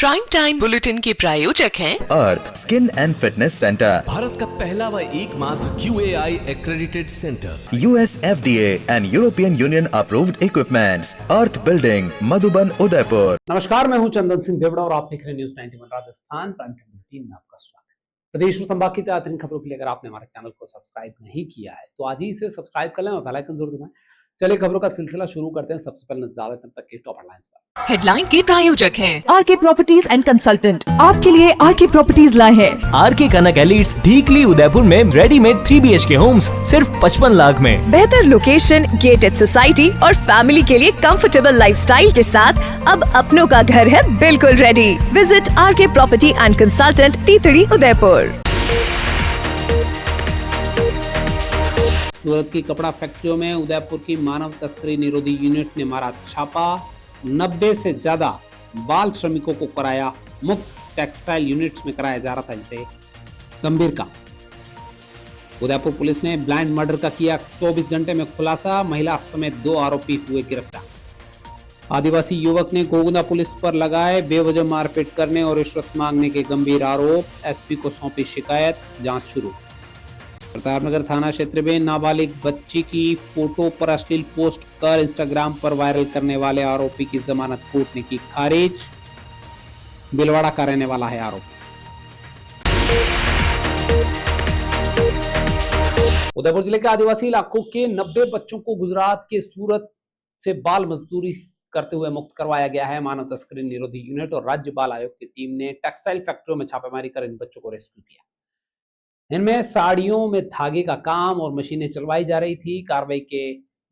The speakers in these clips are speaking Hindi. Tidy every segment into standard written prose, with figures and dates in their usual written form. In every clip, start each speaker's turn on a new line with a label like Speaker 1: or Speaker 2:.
Speaker 1: प्राइम टाइम बुलेटिन के प्रायोजक हैं
Speaker 2: Arth skin and fitness centre,
Speaker 3: भारत का पहला व एकमात्र QAI accredited centre,
Speaker 2: US FDA and European Union approved equipments, Arth building, Madhuban, Udaipur.
Speaker 4: नमस्कार, मैं हूं चंदन सिंह देवड़ा और आप देख रहे हैं news 91 Rajasthan prime time bulletin में आपका स्वागत है। प्रदेश और संभाग की ताजा खबरों के लिए अगर आपने हमारे चैनल को सब्सक्राइब नहीं किया है तो आज ही इसे सब्सक्राइब कर लें और बेल आइकन जरूर दबाएं। चलिए खबरों का सिलसिला शुरू करते हैं। सबसे पहले नजर डालें तब तक के टॉप हेडलाइंस पर।
Speaker 1: हेडलाइन के प्रायोजक हैं
Speaker 5: आरके प्रॉपर्टीज एंड कंसल्टेंट आपके लिए आरके प्रॉपर्टीज लाए हैं।
Speaker 6: आरके कनक एलिट्स ढीकली उदयपुर में रेडीमेड 3 BHK होम्स सिर्फ 55 लाख में।
Speaker 5: बेहतर लोकेशन, गेटेड सोसाइटी और फैमिली के लिए कंफर्टेबल लाइफस्टाइल के साथ अब अपनों का घर है बिल्कुल ready. Visit RK property and consultant, तीतड़ी, उदयपुर।
Speaker 4: सूरत की कपड़ा फैक्ट्रियों में उदयपुर की मानव तस्करी निरोधी यूनिट ने मारा छापा। 90 से ज्यादा बाल श्रमिकों को कराया मुक्त। टेक्सटाइल यूनिट्स में कराया जा रहा था इनसे गंभीर काम। उदयपुर पुलिस ने ब्लाइंड मर्डर का किया 24 घंटे में खुलासा। महिला समेत 2 आरोपी हुए गिरफ्तार। आदिवासी युवक ने गोगुंदा पुलिस पर लगाए बेवजह मारपीट करने और रिश्वत मांगने के गंभीर आरोप। एसपी को सौंपी शिकायत, जांच शुरू। प्रतापनगर थाना क्षेत्र में नाबालिग बच्ची की फोटो पर अश्लील पोस्ट कर इंस्टाग्राम पर वायरल करने वाले आरोपी की जमानत कोर्ट ने की खारिज। बिलवाड़ा का रहने वाला है आरोपी। उदयपुर जिले के आदिवासी इलाकों के 90 बच्चों को गुजरात के सूरत से बाल मजदूरी करते हुए मुक्त करवाया गया है। मानव तस्करी निरोधी यूनिट और राज्य बाल आयोग की टीम ने टेक्सटाइल फैक्ट्रियों में छापेमारी कर इन बच्चों को रेस्क्यू किया। इनमें साड़ियों में धागे का काम और मशीनें चलवाई जा रही थी। कार्रवाई के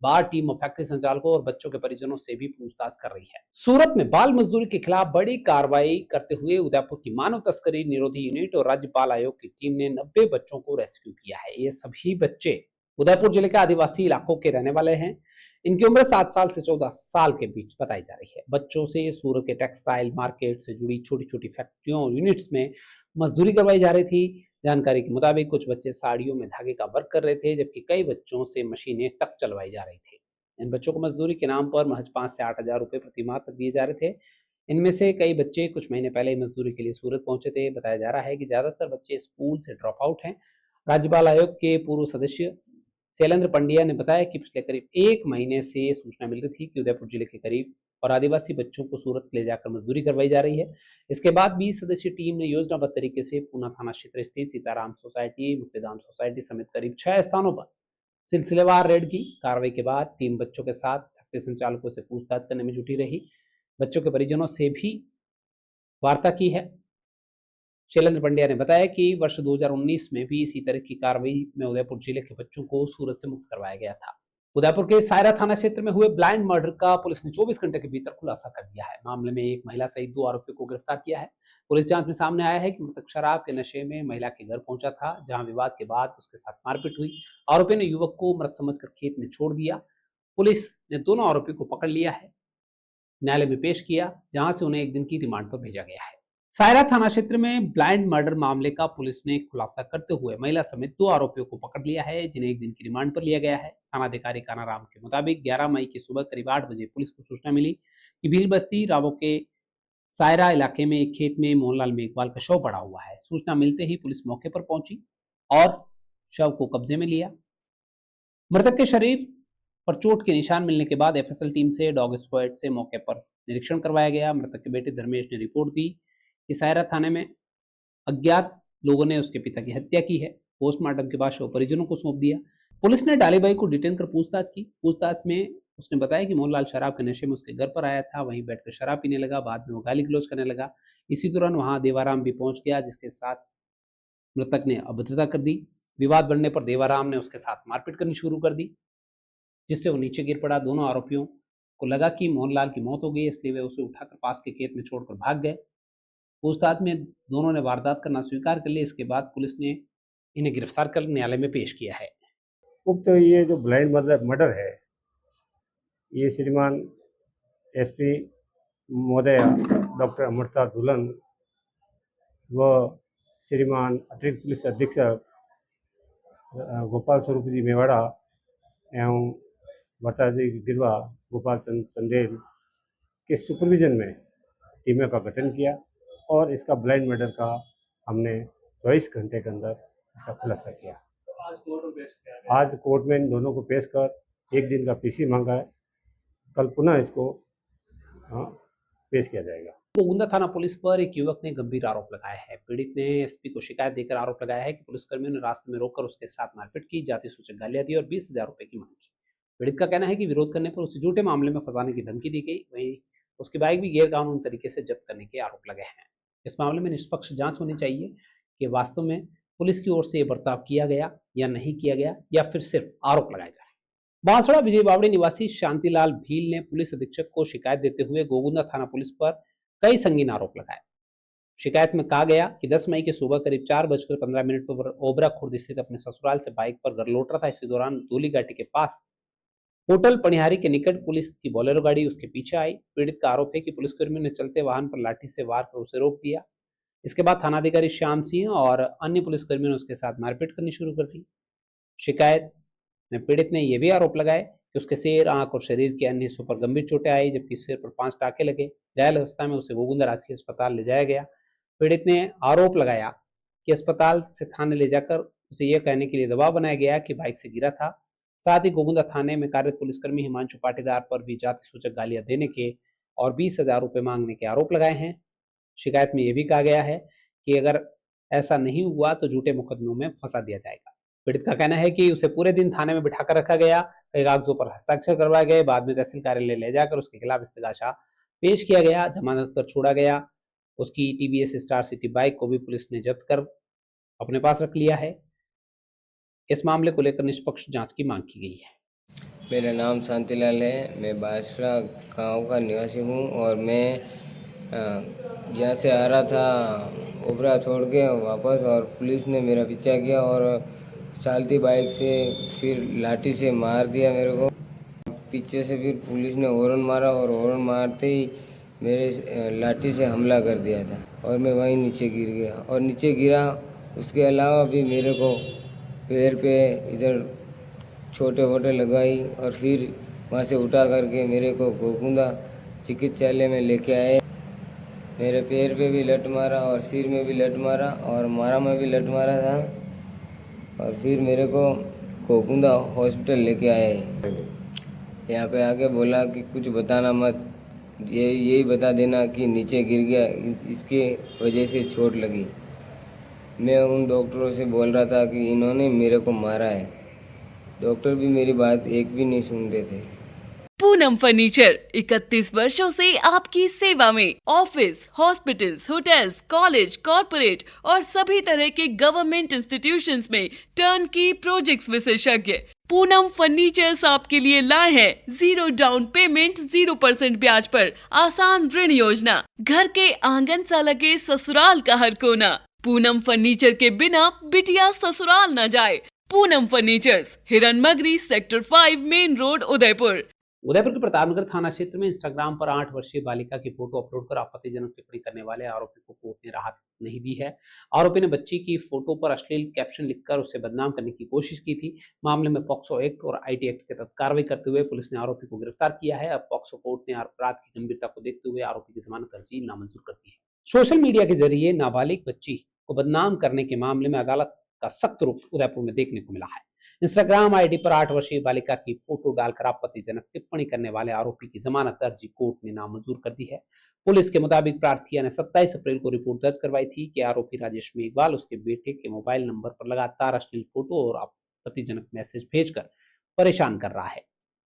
Speaker 4: बाद टीम फैक्ट्री संचालकों और बच्चों के परिजनों से भी पूछताछ कर रही है। सूरत में बाल मजदूरी के खिलाफ बड़ी कार्रवाई करते हुए उदयपुर की मानव तस्करी निरोधी यूनिट और राज्य बाल आयोग की टीम ने 90 बच्चों को रेस्क्यू किया है। ये सभी बच्चे उदयपुर जिले के आदिवासी इलाकों के रहने वाले हैं। इनकी उम्र 7 साल से 14 साल के बीच बताई जा रही है। बच्चों से सूरत के टेक्सटाइल मार्केट से जुड़ी छोटी छोटी फैक्ट्रियों और यूनिट्स में मजदूरी करवाई जा रही थी। जानकारी के मुताबिक कुछ बच्चे साड़ियों में धागे का वर्क कर रहे थे, जबकि कई बच्चों से मशीनें तक चलवाई जा रही थी। इन बच्चों को मजदूरी के नाम पर महज 5 से 8 हजार रुपए प्रति माह तक दिए जा रहे थे। इनमें से कई बच्चे कुछ महीने पहले ही मजदूरी के लिए सूरत पहुंचे थे। बताया जा रहा है कि ज्यादातर बच्चे स्कूल से ड्रॉप आउट हैं। राज्य बाल आयोग के पूर्व सदस्य शैलेंद्र पंड्या ने बताया कि पिछले करीब 1 महीने से सूचना मिल रही थी कि उदयपुर जिले के करीब और आदिवासी बच्चों को सूरत ले जाकर मजदूरी करवाई जा रही है। इसके बाद 20 सदस्यीय टीम ने योजनाबद्ध तरीके से पूना थाना क्षेत्र स्थित सीताराम सोसाइटी, मुक्तिधाम सोसाइटी समेत करीब 6 स्थानों पर सिलसिलेवार रेड की। कार्रवाई के बाद टीम बच्चों के साथ फैक्ट्री संचालकों से पूछताछ करने में जुटी रही। बच्चों के परिजनों से भी वार्ता की है। शैलेंद्र पंड्या ने बताया कि वर्ष 2019 में भी इसी तरह की कार्रवाई में उदयपुर जिले के बच्चों को सूरत से मुक्त करवाया गया था। उदयपुर के सायरा थाना क्षेत्र में हुए ब्लाइंड मर्डर का पुलिस ने 24 घंटे के भीतर खुलासा कर दिया है। मामले में एक महिला सहित 2 आरोपियों को गिरफ्तार किया है। पुलिस जांच में सामने आया है कि मृतक शराब के नशे में महिला के घर पहुंचा था, जहां विवाद के बाद उसके साथ मारपीट हुई। आरोपी ने युवक को मृत समझकर खेत में छोड़ दिया। पुलिस ने दोनों आरोपियों को पकड़ लिया है, न्यायालय में पेश किया, जहां से उन्हें 1 दिन की रिमांड पर भेजा गया है। सायरा थाना क्षेत्र में ब्लाइंड मर्डर मामले का पुलिस ने खुलासा करते हुए महिला समेत 2 आरोपियों को पकड़ लिया है, जिन्हें 1 दिन की रिमांड पर लिया गया है। थानाधिकारी कानाराम के मुताबिक 11 मई की सुबह करीब 8 बजे पुलिस को सूचना मिली कि भील बस्ती रावो के सायरा इलाके में एक खेत में मोहनलाल मेघवाल का शव पड़ा हुआ है। सूचना मिलते ही पुलिस मौके पर पहुंची और शव को कब्जे में लिया। मृतक के शरीर पर चोट के निशान मिलने के बाद एफएसएल टीम से डॉग स्क्वाड से मौके पर निरीक्षण करवाया गया। मृतक के बेटे धर्मेश ने रिपोर्ट दी कि सायरा थाने में अज्ञात लोगों ने उसके पिता की हत्या की है। पोस्टमार्टम के बाद शव परिजनों को सौंप दिया। पुलिस ने डालीबाई को डिटेन कर पूछताछ की। पूछताछ में उसने बताया कि मोहनलाल शराब के नशे में उसके घर पर आया था, वहीं बैठकर शराब पीने लगा। बाद में वो गाली गलौज करने लगा। इसी दौरान वहां देवाराम भी पहुंच गया, जिसके साथ मृतक ने अभद्रता कर दी। विवाद बढ़ने पर देवाराम ने उसके साथ मारपीट करनी शुरू कर दी, जिससे वो नीचे गिर पड़ा। दोनों आरोपियों को लगा कि मोहनलाल की मौत हो गई, इसलिए वे उसे उठाकर पास के खेत में छोड़कर भाग गए। पूछताछ में दोनों ने वारदात करना स्वीकार कर लिया। इसके बाद पुलिस ने इन्हें गिरफ्तार कर न्यायालय में पेश किया है।
Speaker 7: उक्त ये जो ब्लाइंड मर्डर है, ये श्रीमान एसपी महोदय डॉक्टर अमृता दुल्हन व श्रीमान अतिरिक्त पुलिस अधीक्षक गोपाल स्वरूप जी मेवाड़ा एवं भट्टाजी गिरवा गोपाल चंद चंदेल के सुपरविजन में टीमों का गठन किया और इसका ब्लाइंड मर्डर का हमने 24 घंटे के अंदर इसका खुलासा किया। आज कोर्ट में इन दोनों को पेश कर 1 दिन का पीसी मांगा है। कल पुनः इसको पेश किया जाएगा।
Speaker 4: गोगुंदा थाना पुलिस पर एक युवक ने गंभीर आरोप लगाया है। पीड़ित ने एसपी को शिकायत देकर आरोप लगाया है कि पुलिसकर्मियों ने रास्ते में रोककर उसके साथ मारपीट की, जाति सूचक गालियां दी और 20,000 रुपए की मांग की। पीड़ित का कहना है कि विरोध करने पर उसे झूठे मामले में फंसाने की धमकी दी गई। वहीं उसकी बाइक भी गैर कानूनी तरीके से जब्त करने के आरोप लगे हैं। इस मामले में निष्पक्ष जांच होनी चाहिए कि वास्तव में पुलिस की ओर से यह बर्ताव किया गया या नहीं किया गया, या फिर सिर्फ आरोप लगाए जा रहे हैं। बांसड़ा विजय बावड़ी निवासी शांतिलाल भील ने पुलिस अधीक्षक को शिकायत देते हुए गोगुंदा थाना पुलिस पर कई संगीन आरोप लगाए। शिकायत में कहा गया कि 10 मई की सुबह करीब 4:15 पर ओबरा खुर्द स्थित अपने ससुराल से बाइक पर घर लौट रहा था। इसी दौरान धूली घाटी के पास होटल पनिहारी के निकट पुलिस की बोलेरो गाड़ी उसके पीछे आई। पीड़ित का आरोप है कि पुलिसकर्मियों ने चलते वाहन पर लाठी से वार कर उसे रोक दिया। इसके बाद थानाधिकारी श्याम सिंह और अन्य पुलिसकर्मियों ने उसके साथ मारपीट करनी शुरू कर दी। शिकायत में पीड़ित ने यह भी आरोप लगाए कि उसके सिर, आंख और शरीर के अन्य हिस्सों पर गंभीर चोटें आई, जबकि सिर पर 5 टाके लगे। घायल अवस्था में उसे गोगुंदा राजकीय अस्पताल ले जाया गया। पीड़ित ने आरोप लगाया कि अस्पताल से थाने ले जाकर उसे यह कहने के लिए दबाव बनाया गया कि बाइक से गिरा था। साथ ही गोगुंदा थाने में कार्यरत पुलिसकर्मी हिमांशु पाटीदार पर भी जाति सूचक गालियां देने के और 20,000 रुपए मांगने के आरोप लगाए हैं। शिकायत में यह भी कहा गया है कि अगर ऐसा नहीं हुआ तो झूठे मुकदमों में फंसा दिया जाएगा। पीड़ित का कहना है कि उसे पूरे दिन थाने में बिठाकर रखा गया, कई कागजों पर हस्ताक्षर करवाए गए, बाद में तहसील कार्यालय ले जाकर उसके खिलाफ इस्तेगासा पेश किया गया, जमानत पर छोड़ा गया। उसकी टीवीएस स्टार सिटी बाइक को भी पुलिस ने जब्त कर अपने पास रख लिया है। इस मामले को लेकर निष्पक्ष जांच की मांग की गई है।
Speaker 8: मेरा नाम शांतिलाल है। मैं बासरा गांव का निवासी हूं और मैं यहाँ से आ रहा था ओबरा छोड़ के वापस, और पुलिस ने मेरा पीछा किया और चलती बाइक से फिर लाठी से मार दिया मेरे को। पीछे से फिर पुलिस ने हॉर्न मारा और हॉर्न मारते ही मेरे लाठी से हमला कर दिया था और मैं वहीं नीचे गिर गया और नीचे गिरा। उसके अलावा भी मेरे को पैर पे इधर छोटे वोटे लगाई और फिर वहाँ से उठा करके मेरे को गोगुंदा चिकित्सालय में लेके आए। मेरे पैर पे भी लट मारा और सिर में भी लट मारा और मारा में भी लट मारा था और फिर मेरे को गोगुंदा हॉस्पिटल लेके आए। यहाँ पे आके बोला कि कुछ बताना मत, यही बता देना कि नीचे गिर गया, इसके वजह से चोट लगी। मैं उन डॉक्टरों से बोल रहा था कि इन्होंने मेरे को मारा है। डॉक्टर भी मेरी बात एक भी नहीं सुनते थे।
Speaker 9: पूनम फर्नीचर 31 वर्षों से आपकी सेवा में। Office, hospitals, hotels, college, corporate और सभी तरह के गवर्नमेंट इंस्टीट्यूशंस में टर्नकी प्रोजेक्ट्स विशेषज्ञ पूनम फर्नीचर्स आपके लिए लाए हैं 0 डाउन पेमेंट 0% ब्याज पर आसान ऋण योजना। घर के आंगन सा लगे ससुराल का हर कोना। पूनम फर्नीचर के बिना बिटिया ससुराल न जाए। Poonam furnitures, Hiranmagri, sector 5, main road, Udaipur.
Speaker 4: Udaipur के प्रतापनगर थाना क्षेत्र में इंस्टाग्राम पर 8 वर्षीय बालिका की फोटो अपलोड कर आपत्तिजनक टिप्पणी करने वाले आरोपी को कोर्ट ने राहत नहीं दी है। आरोपी ने बच्ची की फोटो पर अश्लील कैप्शन लिखकर उसे बदनाम करने की कोशिश की थी। मामले में पॉक्सो एक्ट और आईटी एक्ट के तहत कार्रवाई करते हुए पुलिस ने आरोपी को गिरफ्तार किया है। अब पॉक्सो कोर्ट ने अपराध की गंभीरता को देखते हुए आरोपी की जमानत अर्जी नामंजूर कर दी है। सोशल मीडिया के जरिए नाबालिग बच्ची को बदनाम करने के मामले में अदालत का सख्त रुख उदयपुर में देखने को मिला है। इंस्टाग्राम आईडी पर 8 वर्षीय बालिका की फोटो डालकर आपत्तिजनक टिप्पणी करने वाले आरोपी की जमानत अर्जी कोर्ट ने नामंजूर कर दी है। पुलिस के मुताबिक प्रार्थिया ने 27 अप्रैल को रिपोर्ट दर्ज करवाई थी कि आरोपी राजेश मेघवाल उसके बेटे के मोबाइल नंबर पर लगातार अश्लील फोटो और आपत्तिजनक मैसेज भेजकर परेशान कर रहा है।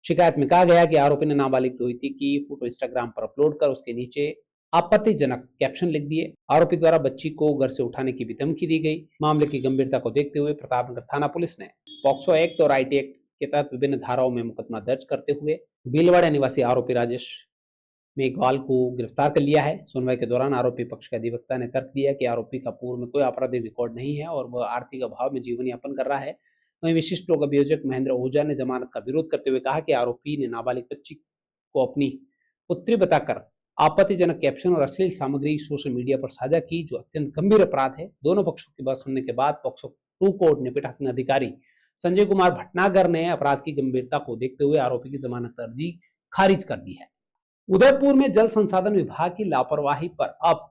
Speaker 4: शिकायत में कहा गया कि आरोपी ने नाबालिग द्विती की फोटो इंस्टाग्राम पर अपलोड कर उसके नीचे आपत्तिजनक कैप्शन लिख दिए। आरोपी द्वारा बच्ची को घर से उठाने की भी धमकी दी गई। मामले की गंभीरता को देखते हुए प्रतापनगर थाना पुलिस ने पॉक्सो एक्ट और आईटी एक्ट के तहत विभिन्न धाराओं में मुकदमा दर्ज करते हुए भीलवाड़ा निवासी आरोपी राजेश मेघवाल को गिरफ्तार कर लिया है। सुनवाई के दौरान आरोपी पक्ष के अधिवक्ता ने तर्क दिया कि आरोपी का पूर्व में कोई आपराधिक रिकॉर्ड नहीं है और वह आर्थिक अभाव में जीवन यापन कर रहा है। वहीं विशिष्ट लोक अभियोजक महेंद्र ओझा ने जमानत का विरोध करते हुए कहा कि आरोपी ने नाबालिग बच्ची को अपनी पुत्री बताकर आपत्तिजनक कैप्शन और अश्लील सामग्री सोशल मीडिया पर साझा की, जो अत्यंत गंभीर अपराध है। दोनों पक्षों की बात सुनने के बाद पॉक्सो 2 कोर्ट ने पीठासीन अधिकारी संजय कुमार भटनागर ने अपराध की गंभीरता को देखते हुए आरोपी की जमानत अर्जी खारिज कर दी है। उदयपुर में जल संसाधन विभाग की लापरवाही पर अब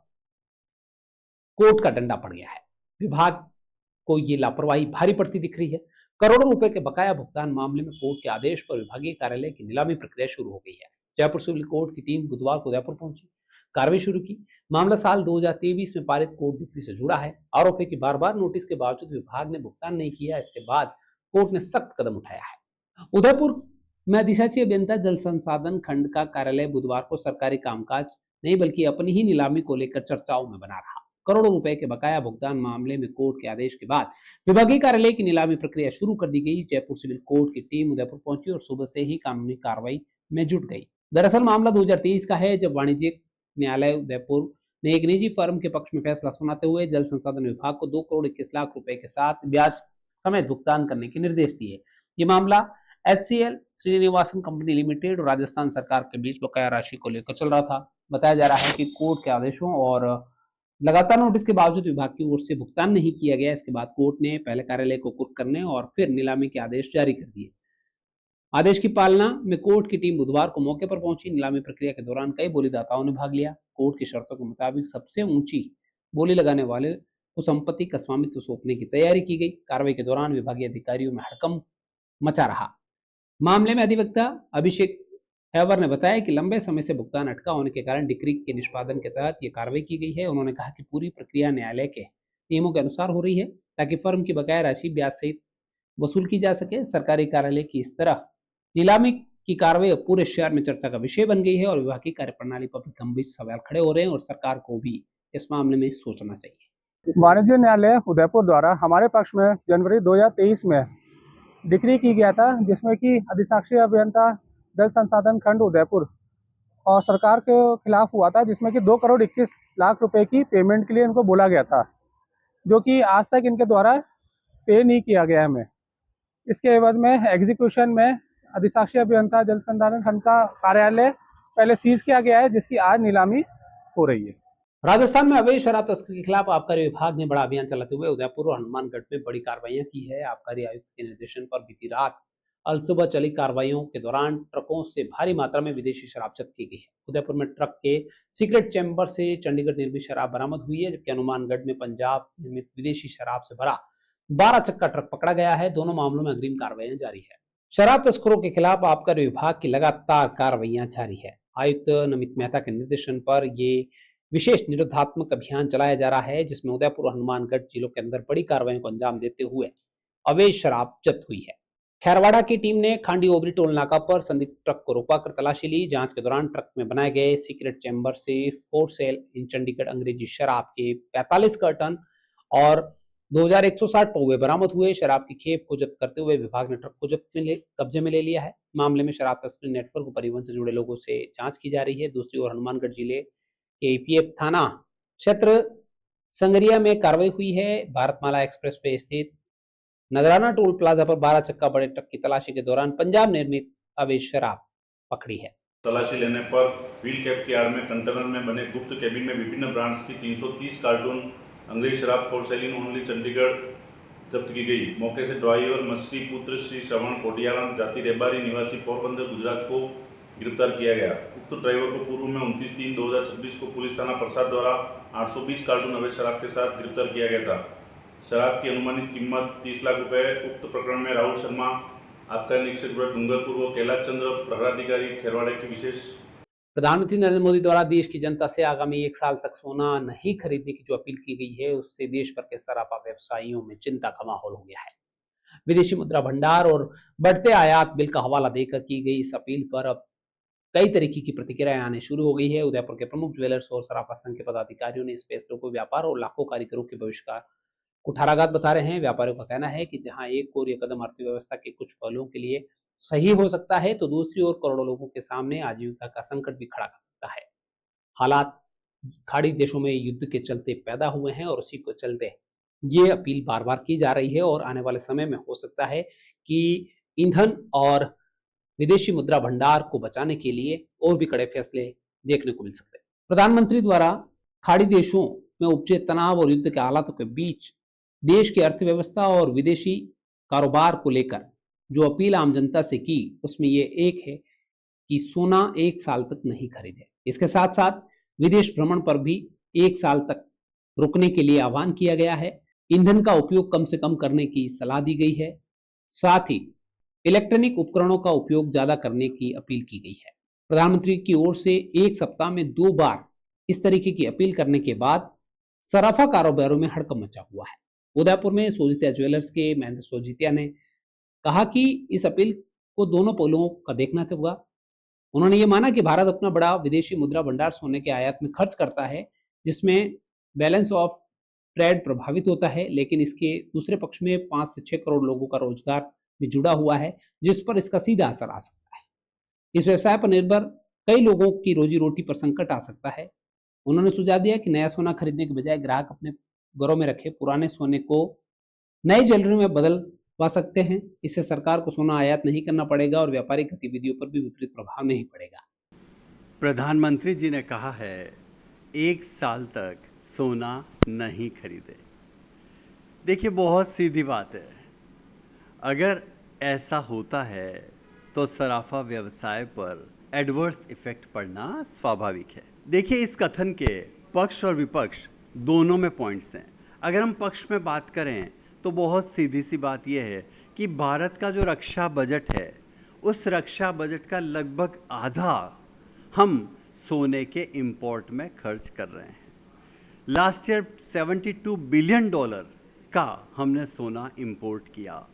Speaker 4: कोर्ट का डंडा पड़ गया है। विभाग को ये लापरवाही भारी पड़ती दिख रही है। करोड़ों रुपए के बकाया भुगतान मामले में कोर्ट के आदेश पर विभागीय कार्यालय की नीलामी प्रक्रिया शुरू हो गई है। जयपुर सिविल कोर्ट की टीम बुधवार को उदयपुर पहुंची, कार्रवाई शुरू की। मामला साल 2023 में पारित कोर्ट डिक्री से जुड़ा है। आरोप है कि बार बार नोटिस के बावजूद विभाग ने भुगतान नहीं किया। इसके बाद कोर्ट ने सख्त कदम उठाया है। उदयपुर में अधिशासी अभियंता जल संसाधन खंड का कार्यालय बुधवार को सरकारी कामकाज नहीं बल्कि अपनी ही नीलामी को लेकर चर्चाओं में बना रहा। करोड़ों रुपए के बकाया भुगतान मामले में कोर्ट के आदेश के बाद विभागीय कार्यालय की नीलामी प्रक्रिया शुरू कर दी गई। जयपुर सिविल कोर्ट की टीम उदयपुर पहुंची और सुबह से ही कानूनी कार्रवाई में जुट गई। दरअसल मामला 2023 का है, जब वाणिज्यिक न्यायालय उदयपुर ने एक निजी फर्म के पक्ष में फैसला सुनाते हुए जल संसाधन विभाग को 2 करोड़ 21 लाख रुपए के साथ ब्याज समेत भुगतान करने के निर्देश दिए। ये मामला HCL श्रीनिवासन कंपनी लिमिटेड और राजस्थान सरकार के बीच बकाया राशि को लेकर चल रहा था। बताया जा रहा है कि कोर्ट के आदेशों और लगातार नोटिस के बावजूद विभाग की ओर से भुगतान नहीं किया गया। इसके बाद कोर्ट ने पहले कार्यालय को कुर्क करने और फिर नीलामी के आदेश जारी कर दिए। आदेश की पालना में कोर्ट की टीम बुधवार को मौके पर पहुंची। नीलामी प्रक्रिया के दौरान कई बोलीदाताओं ने भाग लिया। कोर्ट की शर्तों के मुताबिक सबसे ऊंची बोली लगाने वाले को संपत्ति का स्वामित्व सौंपने की तैयारी की गई। कार्रवाई के दौरान विभागीय अधिकारियों में हड़कंप मचा रहा। मामले में अधिवक्ता अभिषेक हैवर ने बताया कि लंबे समय से भुगतान अटका होने के कारण डिक्री के निष्पादन के तहत ये कार्रवाई की गई है। उन्होंने कहा कि पूरी प्रक्रिया न्यायालय के नियमों के अनुसार हो रही है ताकि फर्म की बकाया राशि ब्याज सहित वसूल की जा सके। सरकारी कार्यालय की इस तरह नीलामी की कार्रवाई पूरे शहर में चर्चा का विषय बन गई है और विभागीय कार्यप्रणाली पर भी गंभीर सवाल खड़े हो रहे हैं और सरकार को भी इस मामले में सोचना चाहिए।
Speaker 10: वाणिज्य न्यायालय उदयपुर द्वारा हमारे पक्ष में जनवरी 2023 में डिक्री की गया था, जिसमें कि अधिशासी अभियंता जल संसाधन खंड उदयपुर और सरकार के खिलाफ हुआ था, जिसमें कि 2 करोड़ 21 लाख रुपए की पेमेंट के लिए इनको बोला गया था, जो कि आज तक इनके द्वारा पे नहीं किया गया हमें। इसके एवज में एग्जीक्यूशन में अधिशासी अभियंता जल संसाधन खंड का कार्यालय पहले सीज किया गया है, जिसकी आज नीलामी हो रही है।
Speaker 4: राजस्थान में अवैध शराब तस्करी के खिलाफ आबकारी विभाग ने बड़ा अभियान चलाते हुए उदयपुर और हनुमानगढ़ में बड़ी कार्रवाइयां की है। आबकारी आयुक्त के निर्देशन पर बीती रात अलसुबह चली कार्रवाइयों के दौरान ट्रकों से भारी मात्रा में विदेशी शराब जब्त की गई है। उदयपुर में ट्रक के सीक्रेट चैम्बर से चंडीगढ़ निर्मित शराब बरामद हुई है, जबकि हनुमानगढ़ में पंजाब निर्मित विदेशी शराब से भरा 12 चक्का ट्रक पकड़ा गया है। दोनों मामलों में अग्रिम कार्रवाइयां जारी है। शराब तस्करों के खिलाफ आबकारी विभाग की लगातार कार्रवाइयां जारी है। आयुक्त नमित मेहता के निर्देशन पर ये विशेष निरोधात्मक अभियान चलाया जा रहा है, जिसमें उदयपुर और हनुमानगढ़ जिलों के अंदर बड़ी कार्रवाइयों को अंजाम देते हुए अवैध शराब जब्त हुई है। खैरवाड़ा की टीम ने खांडी ओबरी टोल नाका पर संदिग्ध ट्रक को रोका कर तलाशी ली। जांच के दौरान ट्रक में बनाए गए सीक्रेट चैम्बर से फॉर सेल इन चंडीगढ़ अंग्रेजी शराब के 45 कार्टन और 2160 पौवे बरामद हुए। शराब की खेप को जब्त करते हुए विभाग ने ट्रक को कब्जे में ले लिया है। मामले में शराब तस्करी नेटवर्क और परिवहन से जुड़े लोगों से जांच की जा रही है। दूसरी ओर हनुमानगढ़ जिले के APF थाना क्षेत्र संगरिया में कार्रवाई हुई है। भारतमाला एक्सप्रेस पे स्थित नगराना टोल प्लाजा पर 12 चक्का बड़े ट्रक की तलाशी के दौरान पंजाब निर्मित अवैध शराब पकड़ी है।
Speaker 11: तलाशी लेने पर व्हील कैप के आड़ में कंटेनर में बने गुप्त केबिन में विभिन्न ब्रांड्स की 330 कार्टून अंग्रेजी शराब फॉर सेलिंग ओनली चंडीगढ़ जब्त की गई। मौके से ड्राइवर मस्सी पुत्र श्री श्रवण कोटियाराम जाति रेबारी निवासी पोरबंदर गुजरात को गिरफ्तार किया गया। उक्त ड्राइवर को पूर्व में 29/3/2026 को पुलिस थाना प्रसाद द्वारा 820 कार्टून अवैध शराब के साथ गिरफ्तार किया गया था। शराब की अनुमानित कीमत 30 लाख रुपए। उक्त प्रकरण में राहुल शर्मा, आबकारी निरीक्षक डूंगरपुर व कैलाश चंद्र प्रहराधिकारी खैरवाड़ा की विशेष।
Speaker 4: प्रधानमंत्री नरेंद्र मोदी द्वारा देश की जनता से आगामी 1 साल तक सोना नहीं खरीदने की जो अपील की गई है, उससे देश भर के सराफा व्यवसायियों में चिंता का माहौल हो गया है। विदेशी मुद्रा भंडार और बढ़ते आयात बिल का हवाला देकर की गई इस अपील पर अब कई तरीके की प्रतिक्रियाएं आने शुरू हो गई है। उदयपुर के प्रमुख ज्वेलर्स और सराफा संघ के पदाधिकारियों ने इस फैसले को व्यापार और लाखों कारीगरों के भविष्य का कुठाराघात बता रहे हैं। व्यापारियों का कहना है कि जहां एक ओर यह कदम अर्थव्यवस्था के कुछ पहलुओं के लिए सही हो सकता है, तो दूसरी ओर करोड़ों लोगों के सामने आजीविका का संकट भी खड़ा कर सकता है। हालात खाड़ी देशों में युद्ध के चलते पैदा हुए हैं और उसी को चलते ये अपील बार बार की जा रही है और आने वाले समय में हो सकता है कि ईंधन और विदेशी मुद्रा भंडार को बचाने के लिए और भी कड़े फैसले देखने को मिल सकते हैं। प्रधानमंत्री द्वारा खाड़ी देशों में उपजे तनाव और युद्ध के हालातों के बीच देश की अर्थव्यवस्था और विदेशी कारोबार को लेकर जो अपील आम जनता से की, उसमें ये एक है कि सोना 1 साल तक नहीं खरीदे। इसके साथ साथ विदेश भ्रमण पर भी 1 साल तक रोकने के लिए आह्वान किया गया है। ईंधन का उपयोग कम से कम करने की सलाह दी गई है। साथ ही इलेक्ट्रॉनिक उपकरणों का उपयोग ज्यादा करने की अपील की गई है। प्रधानमंत्री की ओर से एक सप्ताह में 2 बार इस तरीके की अपील करने के बाद सराफा कारोबारियों में हड़कंप मचा हुआ है। उदयपुर में सोजित्या ज्वेलर्स के महेंद्र सोजित्या ने कहा कि इस अपील को दोनों पहलुओं का देखना होगा। उन्होंने ये माना कि भारत अपना बड़ा विदेशी मुद्रा भंडार सोने के आयात में खर्च करता है, जिसमें बैलेंस ऑफ ट्रेड प्रभावित होता है, लेकिन इसके दूसरे पक्ष में 5 से 6 करोड़ लोगों का रोजगार भी जुड़ा हुआ है, जिस पर इसका सीधा असर आ सकता है। इस व्यवसाय पर निर्भर कई लोगों की रोजी रोटी पर संकट आ सकता है। उन्होंने सुझाव दिया कि नया सोना खरीदने के बजाय ग्राहक अपने घरों में रखे पुराने सोने को नई ज्वेलरी में बदलवा सकते हैं। इससे सरकार को सोना आयात नहीं करना पड़ेगा और व्यापारिक गतिविधियों पर भी विपरीत प्रभाव नहीं पड़ेगा।
Speaker 12: प्रधानमंत्री जी ने कहा है 1 साल तक सोना नहीं खरीदे। देखिए, बहुत सीधी बात है। अगर ऐसा होता है तो सराफा व्यवसाय पर एडवर्स इफेक्ट पड़ना स्वाभाविक है। देखिए, इस कथन के पक्ष और विपक्ष दोनों में पॉइंट्स हैं। अगर हम पक्ष में बात करें तो बहुत सीधी सी बात यह है कि भारत का जो रक्षा बजट है, उस रक्षा बजट का लगभग आधा हम सोने के इंपोर्ट में खर्च कर रहे हैं। लास्ट ईयर $72 बिलियन का हमने सोना इंपोर्ट किया।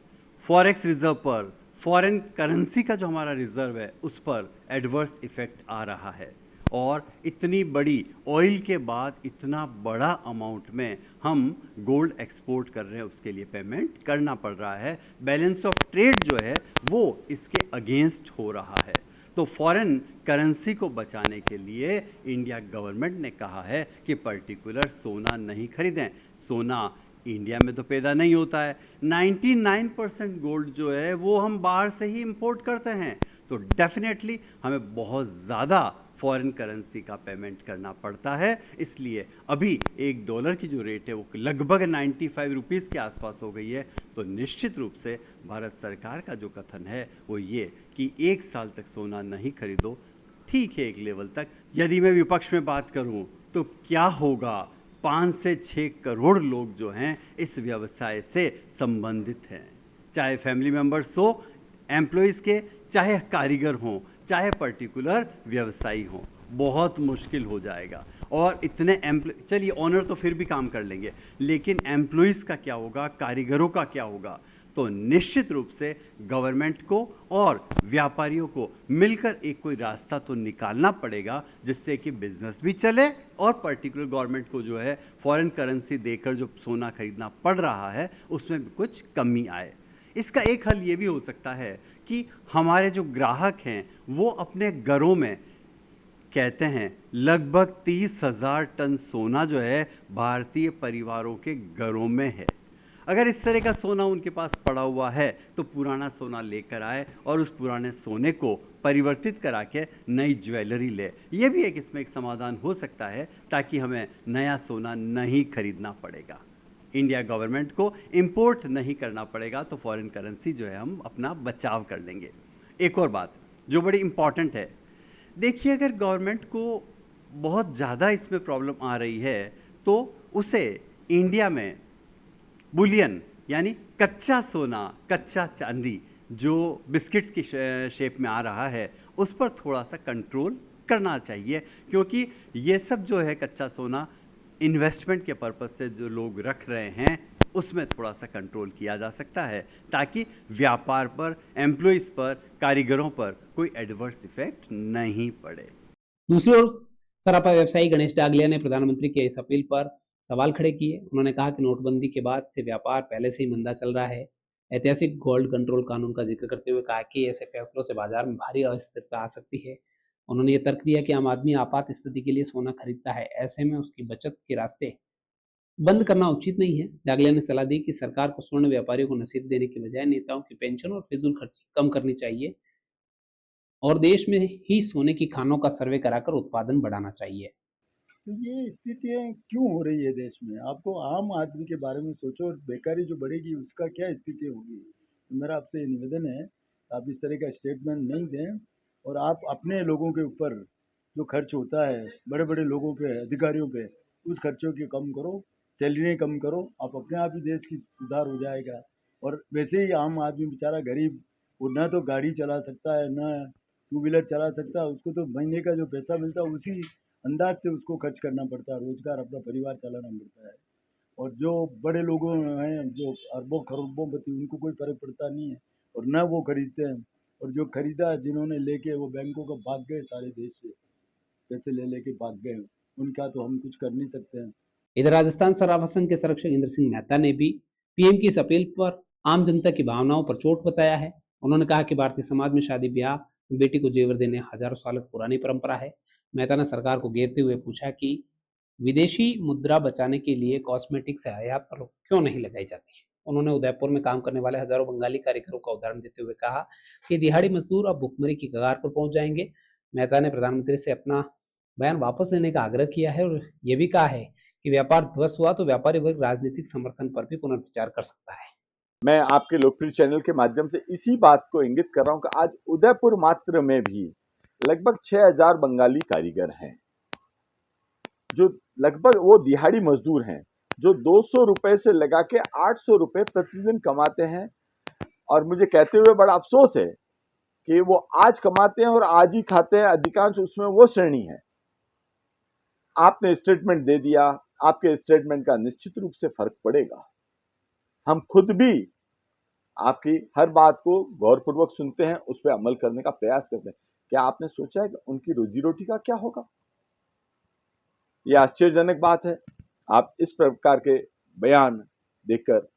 Speaker 12: फॉरेक्स रिजर्व पर, फॉरेन करेंसी का जो हमारा रिजर्व है, उस पर एडवर्स इफेक्ट आ रहा है। और इतनी बड़ी ऑयल के बाद इतना बड़ा अमाउंट में हम गोल्ड एक्सपोर्ट कर रहे हैं, उसके लिए पेमेंट करना पड़ रहा है। बैलेंस ऑफ ट्रेड जो है वो इसके अगेंस्ट हो रहा है। तो फॉरेन करेंसी को बचाने के लिए इंडिया गवर्नमेंट ने कहा है कि पर्टिकुलर सोना नहीं खरीदें। सोना इंडिया में तो पैदा नहीं होता है। 99% गोल्ड जो है वो हम बाहर से ही इंपोर्ट करते हैं। तो डेफिनेटली हमें बहुत ज़्यादा फॉरेन करेंसी का पेमेंट करना पड़ता है। इसलिए अभी $1 की जो रेट है वो लगभग 95 रुपीज़ के आसपास हो गई है। तो निश्चित रूप से भारत सरकार का जो कथन है वो ये कि 1 साल तक सोना नहीं खरीदो, ठीक है एक लेवल तक। यदि मैं विपक्ष में बात करूं तो क्या होगा? 5 से 6 करोड़ लोग जो हैं इस व्यवसाय से संबंधित हैं, चाहे फैमिली मेंबर्स हो एम्प्लॉयज़ के, चाहे कारीगर हों, चाहे पर्टिकुलर व्यवसायी हों। बहुत मुश्किल हो जाएगा। और इतने चलिए ऑनर तो फिर भी काम कर लेंगे, लेकिन एम्प्लॉयज़ का क्या होगा, कारीगरों का क्या होगा? तो निश्चित रूप से गवर्नमेंट को और व्यापारियों को मिलकर एक कोई रास्ता तो निकालना पड़ेगा जिससे कि बिजनेस भी चले और पर्टिकुलर गवर्नमेंट को जो है फॉरेन करेंसी देकर जो सोना खरीदना पड़ रहा है उसमें भी कुछ कमी आए। इसका एक हल ये भी हो सकता है कि हमारे जो ग्राहक हैं वो अपने घरों में, कहते हैं लगभग 30,000 टन सोना जो है भारतीय परिवारों के घरों में है। अगर इस तरह का सोना उनके पास पड़ा हुआ है तो पुराना सोना लेकर आए और उस पुराने सोने को परिवर्तित करा के नई ज्वेलरी ले। ये भी एक इसमें एक समाधान हो सकता है ताकि हमें नया सोना नहीं खरीदना पड़ेगा, इंडिया गवर्नमेंट को इंपोर्ट नहीं करना पड़ेगा। तो फॉरेन करेंसी जो है हम अपना बचाव कर लेंगे। एक और बात जो बड़ी इंपॉर्टेंट है, देखिए अगर गवर्नमेंट को बहुत ज़्यादा इसमें प्रॉब्लम आ रही है तो उसे इंडिया में बुलियन यानी कच्चा सोना, कच्चा चांदी जो बिस्किट्स की शेप में आ रहा है उस पर थोड़ा सा कंट्रोल करना चाहिए, क्योंकि ये सब जो है कच्चा सोना इन्वेस्टमेंट के पर्पज़ से जो लोग रख रहे हैं उसमें थोड़ा सा कंट्रोल किया जा सकता है ताकि व्यापार पर, एम्प्लॉयज़ पर, कारीगरों पर कोई एडवर्स इफेक्ट नहीं पड़े।
Speaker 4: दूसरी ओर सराफा व्यवसायी गणेश डागलिया ने प्रधानमंत्री की इस अपील पर सवाल खड़े किए। उन्होंने कहा कि नोटबंदी के बाद से व्यापार पहले से ही मंदा चल रहा है। ऐतिहासिक गोल्ड कंट्रोल कानून का जिक्र करते हुए कहा कि ऐसे फैसलों से बाजार में भारी अस्थिरता आ सकती है। उन्होंने ये तर्क दिया कि आम आदमी आपात स्थिति के लिए सोना खरीदता है, ऐसे में उसकी बचत के रास्ते बंद करना उचित नहीं है। डागलिया ने सलाह दी कि सरकार को स्वर्ण व्यापारियों को नसीहत देने के बजाय नेताओं की पेंशन और फिजूल खर्ची कम करनी चाहिए और देश में ही सोने की खानों का सर्वे कराकर उत्पादन बढ़ाना चाहिए।
Speaker 13: तो ये स्थितियाँ क्यों हो रही है देश में? आपको आम आदमी के बारे में सोचो और बेकारी जो बढ़ेगी उसका क्या स्थिति होगी। तो मेरा आपसे निवेदन है आप इस तरह का स्टेटमेंट नहीं दें और आप अपने लोगों के ऊपर जो खर्च होता है, बड़े बड़े लोगों पे, अधिकारियों पे, उस खर्चों की कम करो सैलरी कम करो, आप अपने आप ही देश की सुधार हो जाएगा। और वैसे ही आम आदमी बेचारा गरीब, वो न तो गाड़ी चला सकता है, न टू व्हीलर चला सकता है, उसको तो महीने का जो पैसा मिलता है उसी अंदाज से उसको खर्च करना पड़ता है, रोजगार अपना परिवार चलाना पड़ता है। और जो बड़े लोगों हैं जो अरबों खरबोंपति, उनको कोई फर्क पड़ता नहीं है और न वो खरीदते हैं। और जो खरीदा जिन्होंने लेके वो बैंकों का भाग गए, सारे देश से पैसे ले लेके भाग गए, उनका तो हम कुछ कर नहीं सकते हैं।
Speaker 4: इधर राजस्थान शराब संघ के संरक्षक इंद्र सिंह मेहता ने भी पीएम की इस अपील पर आम जनता की भावनाओं पर चोट बताया है। उन्होंने कहा कि भारतीय समाज में शादी ब्याह बेटी को जेवर देने हजारों साल पुरानी परंपरा है। मेहता ने सरकार को घेरते हुए पूछा कि विदेशी मुद्रा बचाने के लिए कॉस्मेटिक से आयात पर क्यों नहीं लगाई जाती है। उन्होंने उदयपुर में काम करने वाले हजारों बंगाली कारीगरों का उदाहरण देते हुए कहा कि दिहाड़ी मजदूर अब भुखमरी की कगार पर पहुंच जाएंगे। मेहता ने प्रधानमंत्री से अपना बयान वापस लेने का आग्रह किया है और ये भी कहा है कि व्यापार ध्वस्त हुआ तो व्यापारी वर्ग राजनीतिक समर्थन पर भी पुनर्विचार कर सकता है।
Speaker 14: मैं आपके लोकप्रिय चैनल के माध्यम से इसी बात को इंगित कर रहा हूं कि आज उदयपुर मात्र में भी लगभग 6000 बंगाली कारीगर हैं, जो लगभग वो दिहाड़ी मजदूर हैं, जो 200 रुपए से लगा के 800 रुपए प्रतिदिन कमाते हैं। और मुझे कहते हुए बड़ा अफसोस है कि वो आज कमाते हैं और आज ही खाते हैं, अधिकांश उसमें वो श्रेणी है। आपने स्टेटमेंट दे दिया, आपके स्टेटमेंट का निश्चित रूप से फर्क पड़ेगा। हम खुद भी आपकी हर बात को गौरपूर्वक सुनते हैं, उस पर अमल करने का प्रयास करते हैं। क्या आपने सोचा है कि उनकी रोजी रोटी का क्या होगा? यह आश्चर्यजनक बात है। आप इस प्रकार के बयान देकर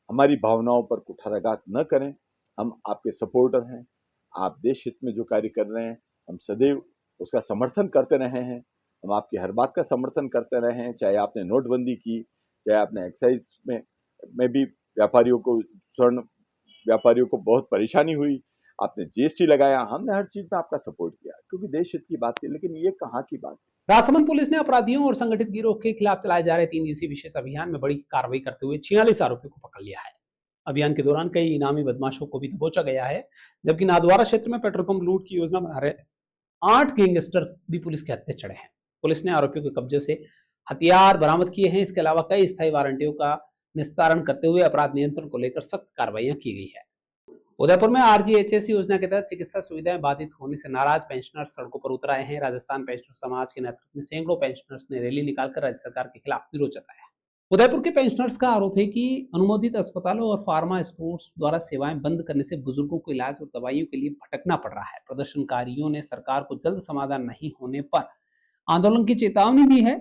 Speaker 14: हमारी भावनाओं पर कुठाराघात न करें। हम आपके सपोर्टर हैं। आप देश हित में जो कार्य कर रहे हैं, हम सदैव उसका समर्थन करते रहे हैं। हम आपकी हर बात का समर्थन करते रहे हैं, चाहे आपने नोटबंदी की, चाहे आपने एक्साइज में भी व्यापारियों को, स्वर्ण व्यापारियों को बहुत परेशानी हुई, आपने जीएसटी लगाया, हमने हर चीज में आपका सपोर्ट किया क्योंकि देश हित की बात थी। लेकिन ये कहाँ की बात है?
Speaker 4: राजसमंद पुलिस ने अपराधियों और संगठित गिरोह के खिलाफ चलाए जा रहे 3 दिवसीय विशेष अभियान में बड़ी कार्रवाई करते हुए 46 आरोपियों को पकड़ लिया है। अभियान के दौरान कई इनामी बदमाशों को भी दबोचा गया है, जबकि नाथद्वारा क्षेत्र में पेट्रोल पंप लूट की योजना बना रहे 8 गैंगस्टर भी पुलिस के हत्थे चढ़े हैं। पुलिस ने आरोपियों के कब्जे से हथियार बरामद किए हैं। इसके अलावा कई स्थायी वारंटियों का निस्तारण करते हुए अपराध नियंत्रण को लेकर सख्त कार्रवाइयां की गई है। उदयपुर में आरजीएचएस योजना के तहत चिकित्सा सुविधाएं बाधित होने से नाराज पेंशनर्स सड़कों पर उतर आए हैं। राजस्थान पेंशनर समाज के नेतृत्व में सैकड़ों पेंशनर्स ने रैली निकालकर राज्य सरकार के खिलाफ विरोध जताया है। उदयपुर के पेंशनर्स का आरोप है कि अनुमोदित अस्पतालों और फार्मा स्टोर्स द्वारा सेवाएं बंद करने से बुजुर्गों को इलाज और दवाइयों के लिए भटकना पड़ रहा है। प्रदर्शनकारियों ने सरकार को जल्द समाधान नहीं होने पर आंदोलन की चेतावनी दी है।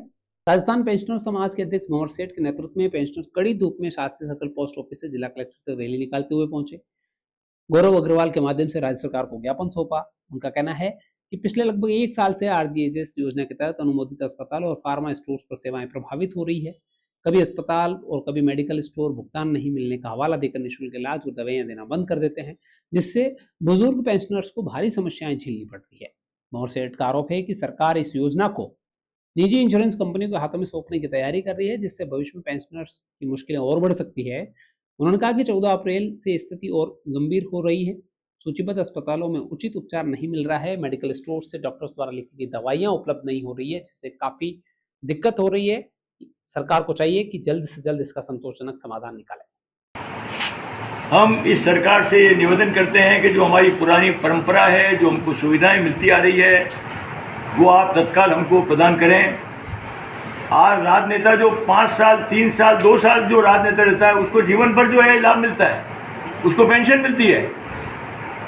Speaker 4: राजस्थान पेंशनर समाज के अध्यक्ष भंवर सेठ के नेतृत्व में पेंशनर कड़ी धूप में शास्त्री सर्कल पोस्ट ऑफिस से जिला कलेक्टर तक रैली निकालते हुए पहुंचे। गौरव अग्रवाल के माध्यम से राज्य सरकार को ज्ञापन सौंपा। उनका कहना है कि पिछले लगभग 1 साल से आरजीएचएस योजना के तहत अनुमोदित अस्पताल और फार्मा स्टोर्स पर सेवाएं प्रभावित हो रही है। कभी अस्पताल और कभी मेडिकल स्टोर भुगतान नहीं मिलने का हवाला देकर निःशुल्क इलाज और दवाइयां देना बंद कर देते हैं, जिससे बुजुर्ग पेंशनर्स को भारी समस्याएं झेलनी पड़ रही है। भंवर सेठ का आरोप है कि सरकार इस योजना को निजी इंश्योरेंस कंपनियों के हाथों में सौंपने की तैयारी कर रही है, जिससे भविष्य में पेंशनर्स की मुश्किलें और बढ़ सकती है। उन्होंने कहा कि 14 अप्रैल से स्थिति और गंभीर हो रही है। सूचीबद्ध अस्पतालों में उचित उपचार नहीं मिल रहा है। मेडिकल स्टोर से डॉक्टर्स द्वारा लिखी गई दवाइयां उपलब्ध नहीं हो रही है, जिससे काफी दिक्कत हो रही है। सरकार को चाहिए कि जल्द से जल्द इसका संतोषजनक समाधान निकाले।
Speaker 15: हम इस सरकार से ये निवेदन करते हैं कि जो हमारी पुरानी परंपरा है, जो हमको सुविधाएं मिलती आ रही है, वो आप तत्काल हमको प्रदान करें। आज राजनेता जो 5 साल, 3 साल, 2 साल जो राजनेता रहता है, उसको जीवन भर जो है लाभ मिलता है, उसको पेंशन मिलती है।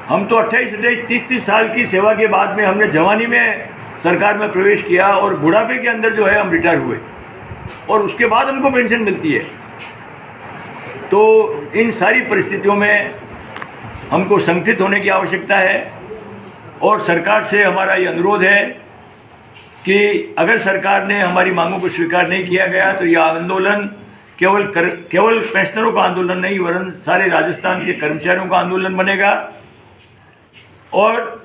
Speaker 15: हम तो 28, 30 साल की सेवा के बाद में हमने जवानी में सरकार में प्रवेश किया और बुढ़ापे के अंदर जो है हम रिटायर हुए और उसके बाद हमको पेंशन मिलती है। तो इन सारी परिस्थितियों में हमको संगठित होने की आवश्यकता है और सरकार से हमारा ये अनुरोध है कि अगर सरकार ने हमारी मांगों को स्वीकार नहीं किया गया तो यह आंदोलन केवल पेंशनरों का आंदोलन नहीं, वरन सारे राजस्थान के कर्मचारियों का आंदोलन बनेगा और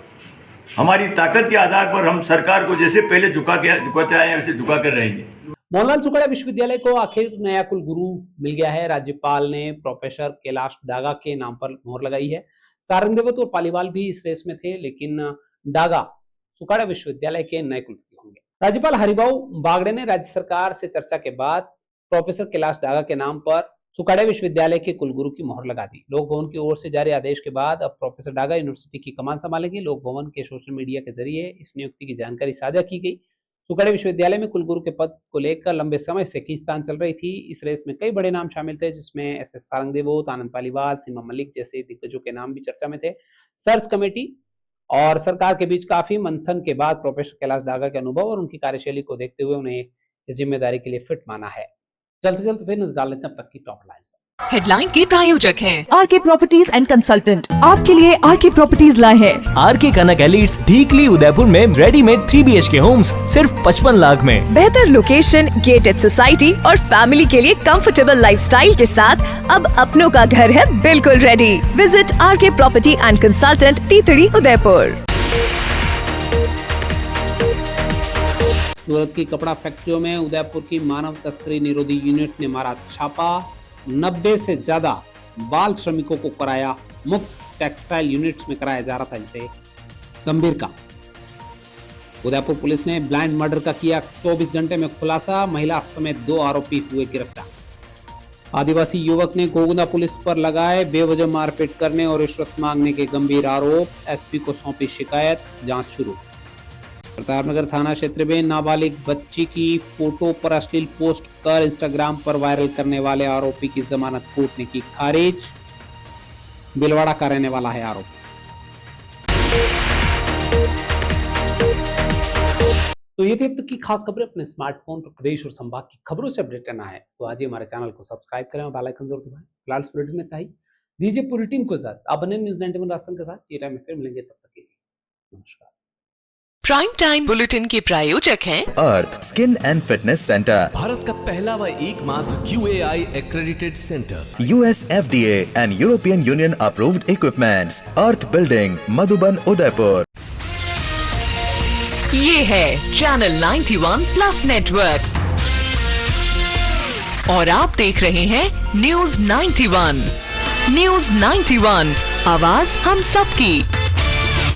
Speaker 15: हमारी ताकत के आधार पर हम सरकार को जैसे पहले झुकाते आए हैं वैसे झुका कर रहेंगे।
Speaker 4: मोहनलाल सुखाड़िया विश्वविद्यालय को आखिर नया कुलगुरु मिल गया है। राज्यपाल ने प्रोफेसर कैलाश डागा के नाम पर मोहर लगाई है। सारंग देवत और पालीवाल भी इस रेस में थे, लेकिन डागा सुखाड़िया विश्वविद्यालय के नए कुलपति होंगे। राज्यपाल हरिभाऊ बागड़े ने राज्य सरकार से चर्चा के बाद प्रोफेसर कैलाश डागा के नाम पर सुखाड़े विश्वविद्यालय के कुलगुरु की मोहर लगा दी। लोक भवन की ओर से जारी आदेश के बाद अब प्रोफेसर डागा यूनिवर्सिटी की कमान संभालेंगे। लोक भवन के सोशल मीडिया के जरिए इस नियुक्ति की जानकारी साझा की गई। सुखाड़े विश्वविद्यालय में कुलगुरु के पद को लेकर लंबे समय से खींचतान चल रही थी। इस रेस में कई बड़े नाम शामिल थे, जिसमें एस सारंग देवोत, आनंद पालीवाल, सीमा मलिक जैसे दिग्गजों के नाम भी चर्चा में थे। सर्च कमेटी और सरकार के बीच काफी मंथन के बाद प्रोफेसर कैलाश डागा के अनुभव और उनकी कार्यशैली को देखते हुए उन्हें इस जिम्मेदारी के लिए फिट माना है। चलते फिर नजर डाल लेते हैं अब तक की टॉप लाइन्स पर।
Speaker 1: हेडलाइन के प्रायोजक हैं
Speaker 5: आरके प्रॉपर्टीज एंड कंसल्टेंट। आपके लिए आरके प्रॉपर्टीज लाए हैं
Speaker 6: आरके कनक एलिट्स ढीकली उदयपुर में रेडीमेड 3 BHK होम्स सिर्फ 55 लाख में।
Speaker 5: बेहतर लोकेशन, गेटेड सोसाइटी और फैमिली के लिए कंफर्टेबल लाइफस्टाइल के साथ अब अपनों का घर है बिल्कुल ready. Visit RK property and consultant, तीतड़ी, उदयपुर।
Speaker 4: सूरत की कपड़ा फैक्ट्रियों में उदयपुर की मानव तस्करी निरोधी यूनिट ने मारा छापा। 90 से ज्यादा बाल श्रमिकों को कराया मुक्त। टेक्सटाइल यूनिट्स में कराया जा रहा था इनसे गंभीर काम। उदयपुर पुलिस ने ब्लाइंड मर्डर का किया 24 घंटे में खुलासा। महिला समेत 2 आरोपी हुए गिरफ्तार। आदिवासी युवक ने गोगुंदा पुलिस पर लगाए बेवजह मारपीट करने और रिश्वत मांगने के गंभीर आरोप। एसपी को सौंपी शिकायत, जांच शुरू। प्रतापनगर थाना क्षेत्र में नाबालिग बच्ची की फोटो पर अश्लील पोस्ट कर इंस्टाग्राम पर वायरल करने वाले आरोपी की जमानत कोर्ट ने की खारिज। बिलवाड़ा का रहने वाला है आरोपी। तो ये थी अब तक की खास खबरें। अपने स्मार्टफोन पर प्रदेश और संभाग की खबरों से अपडेट करना है तो आज ही हमारे चैनल को सब्सक्राइब करें और बेल आइकन जरूर दबाएं। फिलहाल इस बुलेटिन में था ही। दीजिए पूरी टीम को साथ। अब बने न्यूज़ 91 राजस्थान के साथ ये टाइम में फिर मिलेंगे, तब तक के लिए नमस्कार।
Speaker 1: प्राइम टाइम बुलेटिन के प्रायोजक हैं
Speaker 2: Arth skin and fitness centre,
Speaker 3: भारत का पहला व एकमात्र QAI accredited centre,
Speaker 2: US FDA and European Union approved equipments, Arth building, Madhuban, Udaipur.
Speaker 1: ये है चैनल 91 प्लस नेटवर्क और आप देख रहे हैं न्यूज़ 91। न्यूज़ 91, आवाज हम सबकी।